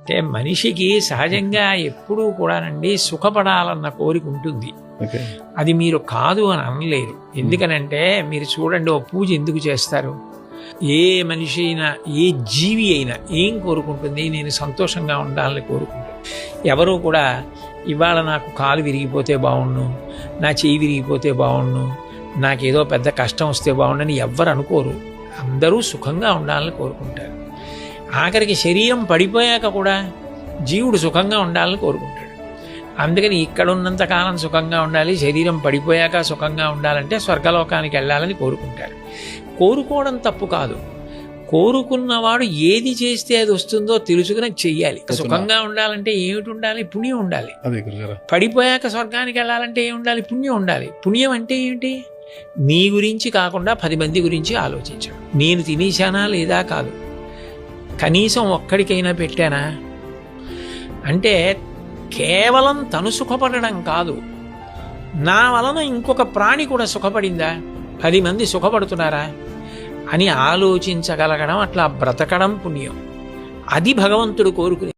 అంటే మనిషికి సహజంగా ఎప్పుడూ కూడానండి సుఖపడాలన్న కోరిక ఉంటుంది. అది మీరు కాదు అని అనలేరు. ఎందుకనంటే మీరు చూడండి, ఓ పూజ ఎందుకు చేస్తారు? ఏ మనిషి అయినా, ఏ జీవి అయినా ఏం కోరుకుంటుంది? నేను సంతోషంగా ఉండాలని కోరుకుంటుంది. ఎవరు కూడా ఇవాళ నాకు కాలు విరిగిపోతే బాగుండు, నా చెయ్యి విరిగిపోతే బాగుండు, నాకేదో పెద్ద కష్టం వస్తే బాగుండని ఎవ్వరు అనుకోరు. అందరూ సుఖంగా ఉండాలని కోరుకుంటారు. ఆఖరికి శరీరం పడిపోయాక కూడా జీవుడు సుఖంగా ఉండాలని కోరుకుంటాడు. అందుకని ఇక్కడ ఉన్నంతకాలం సుఖంగా ఉండాలి, శరీరం పడిపోయాక సుఖంగా ఉండాలంటే స్వర్గలోకానికి వెళ్ళాలని కోరుకుంటారు. కోరుకోవడం తప్పు కాదు. కోరుకున్నవాడు ఏది చేస్తే అది వస్తుందో తెలుసుకుని చెయ్యాలి. సుఖంగా ఉండాలంటే ఏమిటి ఉండాలి? పుణ్యం ఉండాలి. పడిపోయాక స్వర్గానికి వెళ్ళాలంటే ఏమి ఉండాలి? పుణ్యం ఉండాలి. పుణ్యం అంటే ఏమిటి? నీ గురించి కాకుండా 10 మంది గురించి ఆలోచించడం. నేను తినేశానా లేదా కాదు, కనీసం ఒక్కడికైనా పెట్టానా అంటే కేవలం తను సుఖపడడం కాదు, నా వలన ఇంకొక ప్రాణి కూడా సుఖపడిందా, 10 మంది సుఖపడుతున్నారా అని ఆలోచించగలగడం, అట్లా బ్రతకడం పుణ్యం. అది భగవంతుడు కోరుకునే